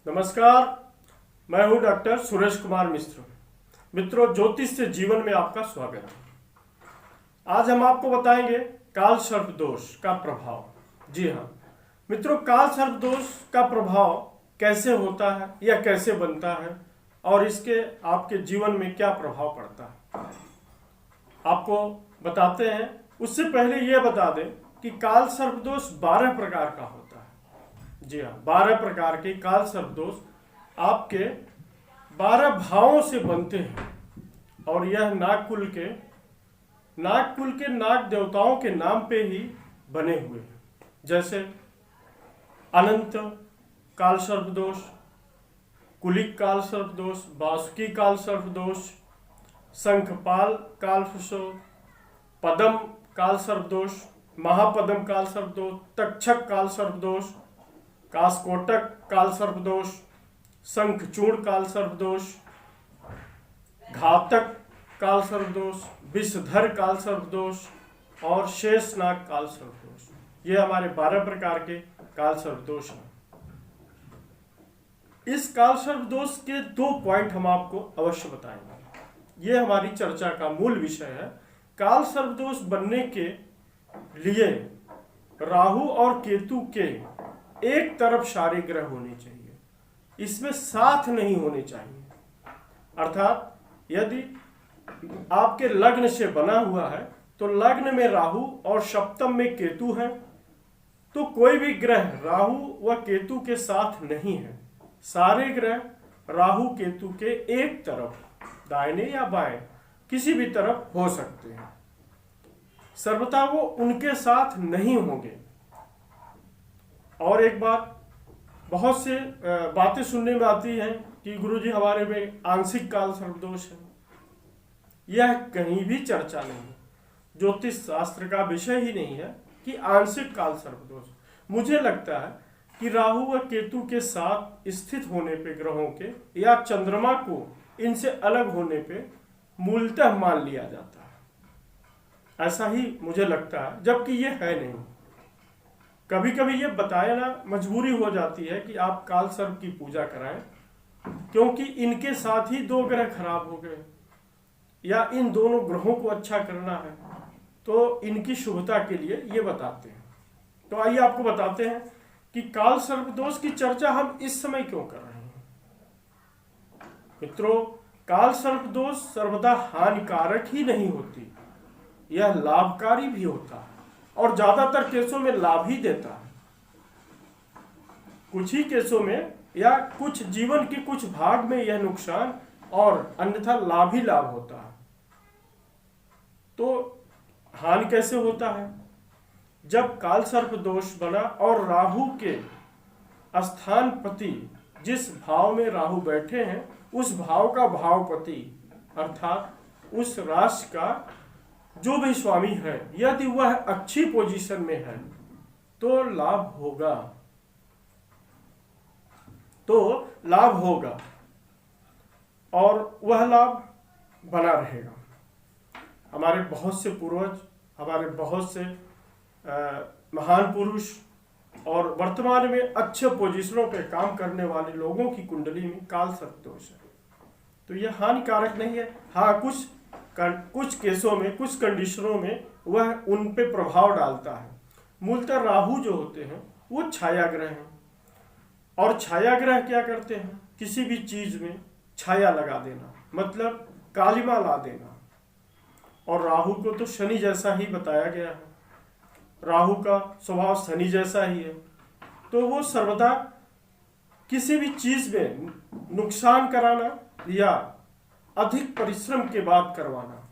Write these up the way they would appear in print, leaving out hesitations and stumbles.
नमस्कार, मैं हूं डॉक्टर सुरेश कुमार मिश्र। मित्रों, ज्योतिष से जीवन में आपका स्वागत है। आज हम आपको बताएंगे काल सर्प दोष का प्रभाव। जी हाँ मित्रों, काल सर्प दोष का प्रभाव कैसे होता है या कैसे बनता है और इसके आपके जीवन में क्या प्रभाव पड़ता है, आपको बताते हैं। उससे पहले यह बता दें कि काल सर्प दोष 12 प्रकार का होता है। जी हाँ, 12 प्रकार के काल सर्प दोष आपके 12 भावों से बनते हैं और यह नागकुल के नाग देवताओं के नाम पे ही बने हुए हैं। जैसे अनंत काल सर्प दोष, कुलिक काल सर्प दोष, वासुकी काल सर्प दोष, शंखपाल काल सर्प, पद्म काल सर्प दोष, महापद्म काल सर्प दोष, तक्षक काल सर्प दोष, कास्कोटक काल सर्प दोष, शंखचूर्ण काल सर्प दोष, घातक काल सर्प दोष, विषधर काल सर्प दोष और शेषनाग काल सर्प दोष। ये हमारे 12 प्रकार के काल सर्प दोष हैं। इस काल सर्प दोष के 2 पॉइंट हम आपको अवश्य बताएंगे। ये हमारी चर्चा का मूल विषय है। काल सर्प दोष बनने के लिए राहु और केतु के एक तरफ सारे ग्रह होने चाहिए, इसमें साथ नहीं होने चाहिए। अर्थात यदि आपके लग्न से बना हुआ है तो लग्न में राहु और सप्तम में केतु है, तो कोई भी ग्रह राहु व केतु के साथ नहीं है। सारे ग्रह राहु केतु के एक तरफ, दाहिने या बाएं, किसी भी तरफ हो सकते हैं। सर्वथा वो उनके साथ नहीं होंगे। और एक बात, बहुत से बातें सुनने में आती हैं कि गुरुजी हमारे में आंशिक काल सर्प दोष है। यह कहीं भी चर्चा नहीं, ज्योतिष शास्त्र का विषय ही नहीं है कि आंशिक काल सर्प दोष। मुझे लगता है कि राहु व केतु के साथ स्थित होने पे ग्रहों के या चंद्रमा को इनसे अलग होने पे मूलतः मान लिया जाता है। ऐसा ही मुझे लगता है, जबकि यह है नहीं। कभी कभी ये बताना मजबूरी हो जाती है कि आप काल सर्प की पूजा कराएं, क्योंकि इनके साथ ही 2 ग्रह खराब हो गए या इन दोनों ग्रहों को अच्छा करना है, तो इनकी शुभता के लिए ये बताते हैं। तो आइए आपको बताते हैं कि काल सर्प दोष की चर्चा हम इस समय क्यों कर रहे हैं। मित्रों, काल सर्प दोष सर्वदा हानिकारक ही नहीं होती, यह लाभकारी भी होता है और ज्यादातर केसों में लाभ ही देता है। कुछ ही केसों में या कुछ जीवन के कुछ भाग में यह नुकसान और अन्यथा लाभ ही लाभ होता है। तो हानि कैसे होता है? जब काल सर्प दोष बना और राहु के स्थानपति, जिस भाव में राहु बैठे हैं उस भाव का भावपति अर्थात उस राशि का जो भी स्वामी है, यदि वह अच्छी पोजीशन में है तो लाभ होगा, और वह लाभ बना रहेगा। हमारे बहुत से पूर्वज, हमारे बहुत से महान पुरुष और वर्तमान में अच्छे पोजीशनों पे काम करने वाले लोगों की कुंडली में काल सर्प दोष है, तो यह हानिकारक नहीं है। हाँ, कुछ केसों में, कुछ कंडीशनों में वह उन पे प्रभाव डालता है। मूलतः राहु जो होते हैं वो छाया ग्रह हैं, और छाया ग्रह क्या करते हैं? किसी भी चीज में छाया लगा देना, मतलब कालिमा ला देना। और राहु को तो शनि जैसा ही बताया गया है, राहु का स्वभाव शनि जैसा ही है, तो वो सर्वदा किसी भी चीज में नुकसान कराना या अधिक परिश्रम के बाद करवाना,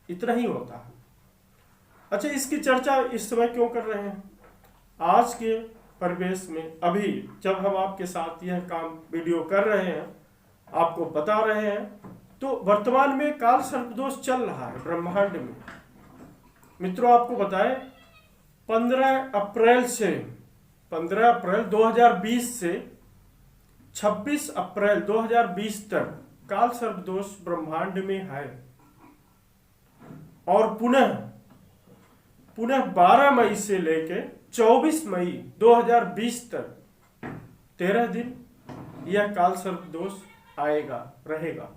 इतना ही होता है। अच्छा, इसकी चर्चा इस समय क्यों कर रहे हैं? आज के परिवेश में, अभी जब हम आपके साथ यह काम वीडियो कर रहे हैं, आपको बता रहे हैं, तो वर्तमान में काल सर्प दोष चल रहा है ब्रह्मांड में। मित्रों, आपको बताएं, 15 अप्रैल 2020 से 26 अप्रैल 2020 तक काल सर्प दोष ब्रह्मांड में है, और पुनः 12 मई से लेके 24 मई 2020 तक 13 दिन यह काल सर्प दोष आएगा, रहेगा।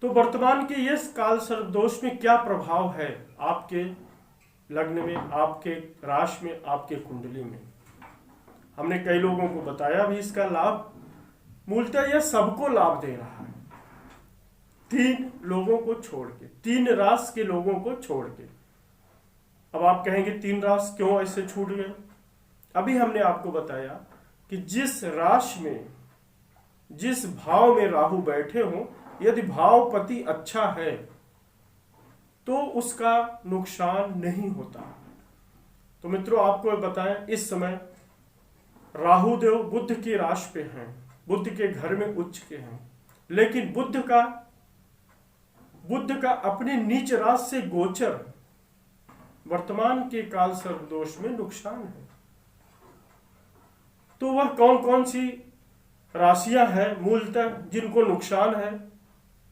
तो वर्तमान के इस काल सर्प दोष में क्या प्रभाव है आपके लग्न में, आपके राशि में, आपके कुंडली में? हमने कई लोगों को बताया भी इसका लाभ। मूलतः यह सबको लाभ दे रहा है, 3 लोगों को छोड़ के, 3 राशि के लोगों को छोड़ के। अब आप कहेंगे 3 राशि क्यों ऐसे छूट गए? अभी हमने आपको बताया कि जिस राशि में, जिस भाव में राहु बैठे हों, यदि भावपति अच्छा है तो उसका नुकसान नहीं होता। तो मित्रों आपको बताएं, इस समय राहु देव बुध की राशि पे हैं, बुध के घर में उच्च के हैं, लेकिन बुध का अपने नीच राशि से गोचर वर्तमान के काल सर्प दोष में नुकसान है। तो वह कौन कौन सी राशियां हैं मूलतः जिनको नुकसान है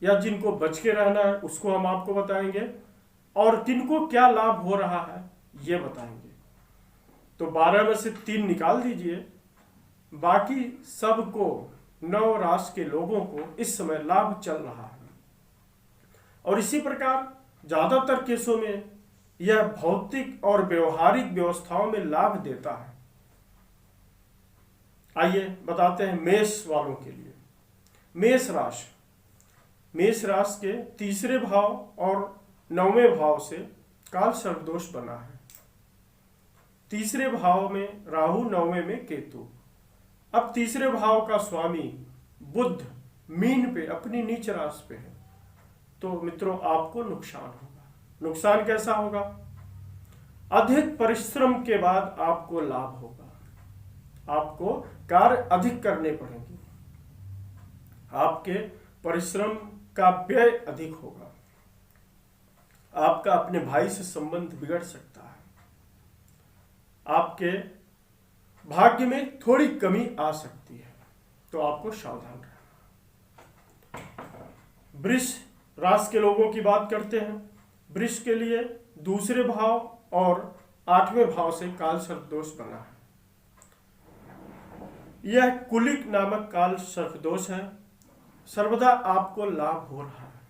या जिनको बच के रहना है, उसको हम आपको बताएंगे, और किनको क्या लाभ हो रहा है ये बताएंगे। तो 12 में से 3 निकाल दीजिए, बाकी सबको 9 राशि के लोगों को इस समय लाभ चल रहा है। और इसी प्रकार ज्यादातर केसों में यह भौतिक और व्यवहारिक व्यवस्थाओं में लाभ देता है। आइए बताते हैं मेष वालों के लिए। मेष राशि के 3रे भाव और 9वें भाव से काल सर्प दोष बना है। 3रे भाव में राहु, 9वें में केतु। अब 3रे भाव का स्वामी बुध मीन पे, अपनी नीच राशि पे है। तो मित्रों आपको नुकसान होगा। नुकसान कैसा होगा? अधिक परिश्रम के बाद आपको लाभ होगा, आपको कार्य अधिक करने पड़ेंगे, आपके परिश्रम का व्यय अधिक होगा, आपका अपने भाई से संबंध बिगड़ सकता है, आपके भाग्य में थोड़ी कमी आ सकती है, तो आपको सावधान रहना। वृष राशि के लोगों की बात करते हैं। वृष के लिए 2रे भाव और 8वें भाव से काल सर्प दोष बना है। यह कुलिक नामक काल सर्प दोष है। सर्वदा आपको लाभ हो रहा है।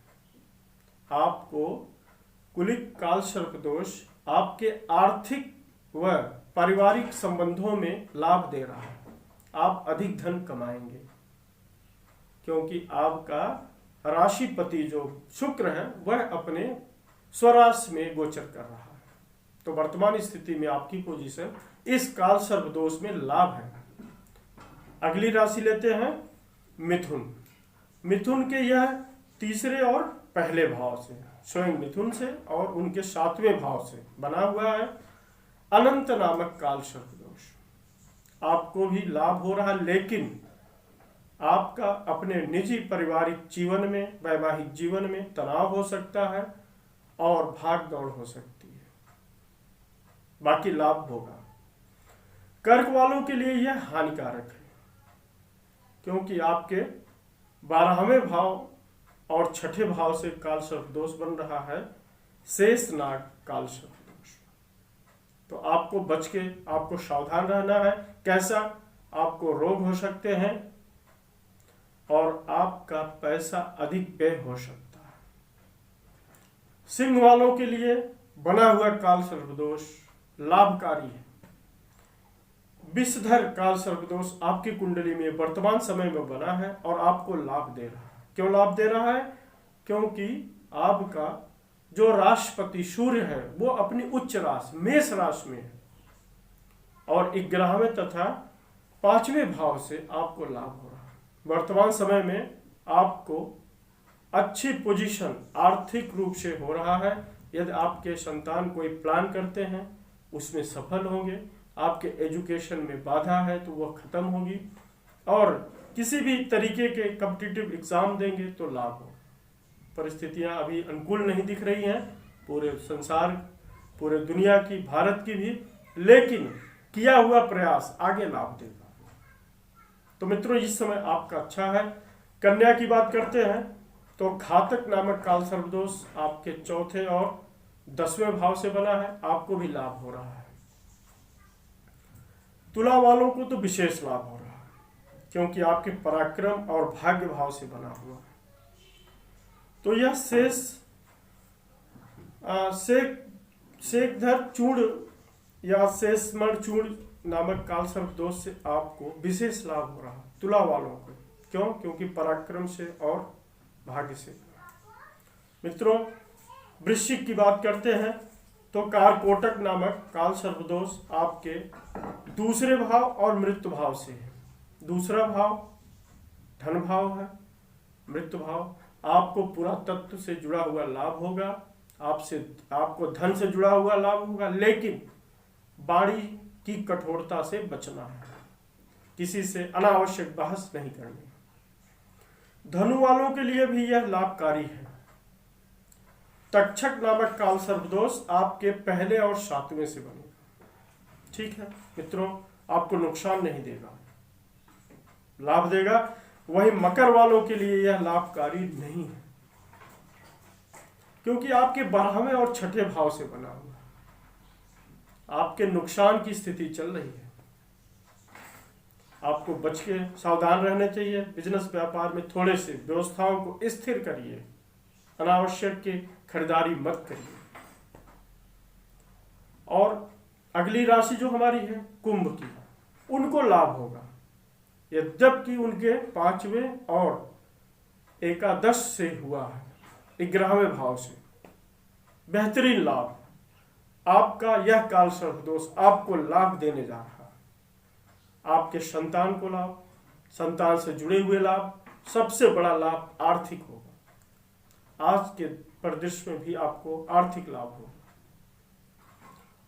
आपको कुलिक काल सर्प दोष आपके आर्थिक व पारिवारिक संबंधों में लाभ दे रहा है। आप अधिक धन कमाएंगे क्योंकि आपका राशिपति जो शुक्र है वह अपने स्वराशि में गोचर कर रहा है। तो वर्तमान स्थिति में आपकी पोजीशन इस काल सर्प दोष में लाभ है। अगली राशि लेते हैं मिथुन। मिथुन के यह 3रे और पहले भाव से, स्वयं मिथुन से और उनके 7वें भाव से बना हुआ है अनंत नामक काल सर्प दोष। आपको भी लाभ हो रहा है, लेकिन आपका अपने निजी पारिवारिक जीवन में, वैवाहिक जीवन में तनाव हो सकता है और भाग दौड़ हो सकती है। बाकी लाभ होगा। कर्क वालों के लिए यह हानिकारक है क्योंकि आपके 12वें भाव और 6ठे भाव से काल सर्प दोष बन रहा है शेष नाग काल सर्प दोष। तो आपको बच के, आपको सावधान रहना है। कैसा? आपको रोग हो सकते हैं और आपका पैसा अधिक व्यय हो सकता है। सिंह वालों के लिए बना हुआ काल सर्प दोष लाभकारी है। विषधर काल सर्प दोष आपकी कुंडली में वर्तमान समय में बना है और आपको लाभ दे रहा है। क्यों लाभ दे रहा है? क्योंकि आपका जो राशिपति सूर्य है वो अपनी उच्च राशि मेष राशि में है और 11वें तथा 5वें भाव से आपको लाभ हो रहा है। वर्तमान समय में आपको अच्छी पोजीशन आर्थिक रूप से हो रहा है। यदि आपके संतान कोई प्लान करते हैं उसमें सफल होंगे। आपके एजुकेशन में बाधा है तो वह खत्म होगी और किसी भी तरीके के कॉम्पिटिटिव एग्जाम देंगे तो लाभ हो। परिस्थितियां अभी अनुकूल नहीं दिख रही हैं पूरे संसार, पूरे दुनिया की, भारत की भी, लेकिन किया हुआ प्रयास आगे लाभ देगा। तो मित्रों इस समय आपका अच्छा है। कन्या की बात करते हैं तो घातक नामक काल सर्प दोष आपके 4थे और 10वें भाव से बना है। आपको भी लाभ हो रहा है। तुला वालों को तो विशेष लाभ हो रहा है। क्योंकि आपके पराक्रम और भाग्य भाव से बना हुआ है। तो यह शेखधर चूड़ या शेषमण चूड़ नामक काल सर्प दोष से आपको विशेष लाभ हो रहा है, तुला वालों को। क्यों? क्योंकि पराक्रम से और भाग्य से। मित्रों, वृश्चिक की बात करते हैं तो कारकोटक नामक काल सर्प दोष आपके दूसरे भाव और मृत्यु भाव से है। दूसरा भाव धन भाव है, मृत्यु भाव आपको पुरातत्व से जुड़ा हुआ लाभ होगा, आपको धन से जुड़ा हुआ लाभ होगा, लेकिन वाणी की कठोरता से बचना है, किसी से अनावश्यक बहस नहीं करनी। धनु वालों के लिए भी यह लाभकारी है। तक्षक नामक काल सर्पदोष आपके पहले और सातवें से बनेगा। ठीक है मित्रों, आपको नुकसान नहीं देगा, लाभ देगा। वही मकर वालों के लिए यह लाभकारी नहीं है, क्योंकि आपके 12वें और 6ठे भाव से बना हुआ है। आपके नुकसान की स्थिति चल रही है, आपको बच के सावधान रहना चाहिए। बिजनेस व्यापार में थोड़े से व्यवस्थाओं को स्थिर करिए, अनावश्यक की खरीदारी मत करिए। और अगली राशि जो हमारी है कुंभ की, उनको लाभ होगा, यद्यपि उनके 5वें और एकादश से हुआ है, 11वें भाव से। बेहतरीन लाभ आपका यह काल सर्पदोष आपको लाभ देने जा रहा है। आपके संतान को लाभ, संतान से जुड़े हुए लाभ, सबसे बड़ा लाभ आर्थिक होगा। आज के परिदृश्य में भी आपको आर्थिक लाभ होगा।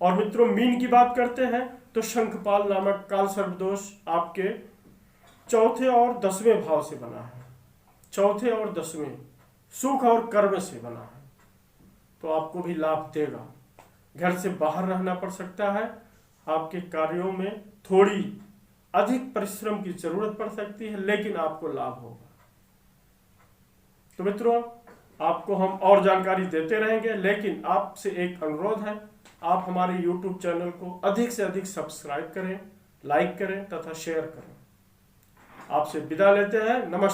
और मित्रों, मीन की बात करते हैं तो शंखपाल नामक काल सर्पदोष आपके 4थे और 10वें भाव से बना है। 4थे और 10वें सुख और कर्म से बना है, तो आपको भी लाभ देगा। घर से बाहर रहना पड़ सकता है, आपके कार्यों में थोड़ी अधिक परिश्रम की जरूरत पड़ सकती है, लेकिन आपको लाभ होगा। तो मित्रों, आपको हम और जानकारी देते रहेंगे, लेकिन आपसे एक अनुरोध है, आप हमारे YouTube चैनल को अधिक से अधिक सब्सक्राइब करें, लाइक करें तथा शेयर करें। आपसे विदा लेते हैं। नमस्कार।